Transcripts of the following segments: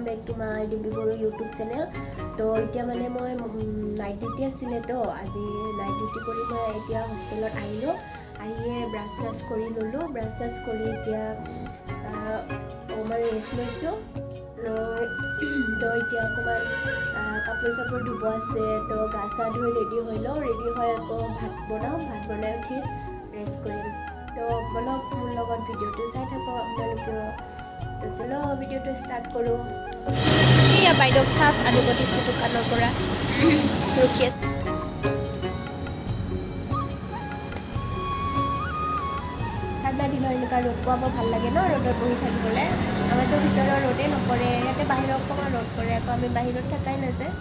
Back to my Dimpi Boro YouTube channel. তো এতিয়া মানে মই নাইট ডিউটি আছিলে তো আজি নাইট ডিউটি কৰি মই এতিয়া হোষ্টেলত আহিলোঁ। আহিয়ে ব্ৰাছ চাছ কৰি ল'লোঁ। ব্ৰাছ চাছ কৰি এতিয়া অকণমান ৰেষ্ট লৈছোঁ। তো এতিয়া অকণমান কাপোৰ চাপোৰ ধুব আছে। তো গা চা ধুই ৰেডি হৈ লওঁ। ৰেডি হৈ আকৌ ভাত বনাওঁ। ভাত বনাই উঠি ৰেষ্ট কৰিম। তো বলক মোৰ লগত ভিডিঅ'টো চাই থাকক আপোনালোকেও। তো চলো ভিডিঅ'টো ষ্টাৰ্ট কৰোঁ। এয়া বাইদেউক চাৰ্ফ আনিব দিছোঁ দোকানৰ পৰা, ৰখি আছে। ঠাণ্ডা দিনৰ এনেকুৱা ৰ'দ পোৱাব ভাল লাগে ন, ৰ'দত বহি থাকিবলৈ। আমাৰতো ভিতৰৰ ৰ'দেই নপৰে, ইয়াতে বাহিৰত অকণমান ৰ'দ পৰে, আকৌ আমি বাহিৰত থাকাই নাযায়।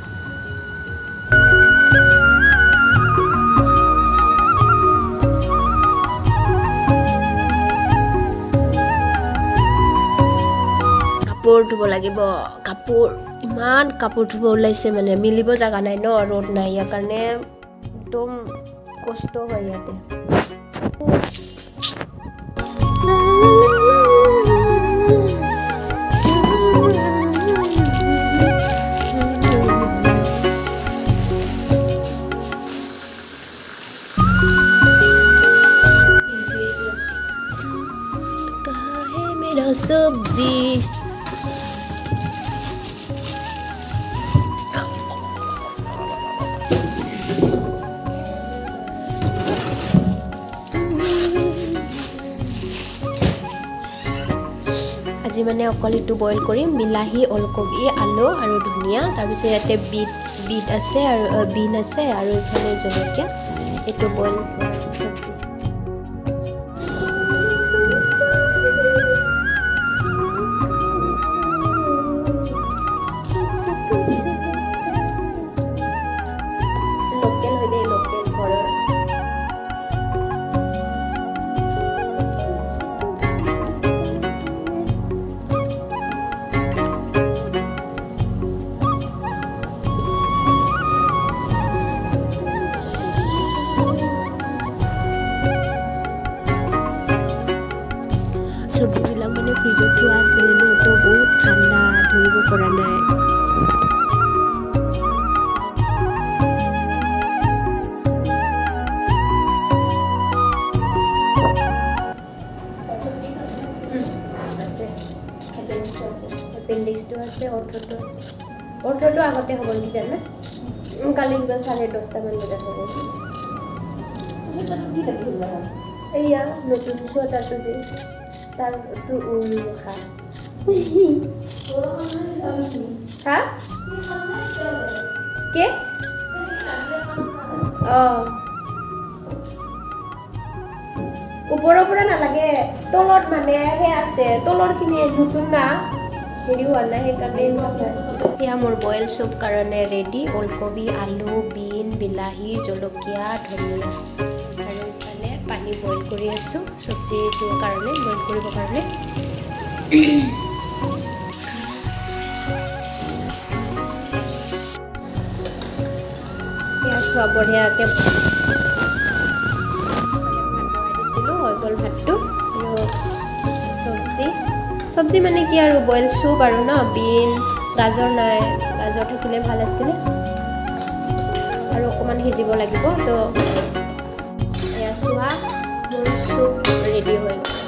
কাপোৰ ধুব লাগিব। কাপোৰ ইমান কাপোৰ ধুব ওলাইছে মানে মিলিব জেগা নাই ন, ৰ'দ নাই, ইয়াৰ কাৰণে একদম কষ্ট হয় ইয়াতে। सब्जी আজি মানে অকল এইটো বইল কৰিম, বিলাহী, ওলকবি, আলু আৰু ধনিয়া। তাৰপিছত ইয়াতে বিট আছে আৰু বিন আছে আৰু এইফালে জলকীয়া। এইটো বইল চব্জি। চব্জিবিলাক মানে ফ্ৰিজত থোৱা আছিলে ন, তো বহুত ঠাণ্ডা, ধৰিব পৰা নাই। এপেণ্ডিক্সটো আছে, অৰ্থটো আছে। অৰ্থটো আগতে হ'ব নেকি জানা? কালি কিবা 10:30মান বজাত হ'ব। এয়া নতুন চুৱেটাৰটো যে তাৰটো খা হা কে ওপৰৰ পৰা নালাগে, তলত মানে সেই আছে, তলৰখিনি নতুন না, হেৰি হোৱা নাই, সেইকাৰণে এয়া মোৰ বইল চুপ কাৰণে ৰেডি। ওলকবি, আলু, বিন, বিলাহী, জলকীয়া, ধনিয়া আৰু ইফালে পানী বইল কৰি আছোঁ চব্জিটোৰ কাৰণে, বইল কৰিবৰ কাৰণে। এয়া চোৱা বঢ়িয়াকৈ ভাত বহাই দিছিলোঁ, হৈ গ'ল ভাতটো। আৰু চব্জি মানে কি আৰু বইল চুপ আৰু ন, বিন, গাজৰ নাই, গাজৰ থাকিলে ভাল আছিলে আৰু অকণমান সিজিব লাগিব। তো এয়া চোৱা মোৰ চুপ ৰেডি হৈ গ'ল।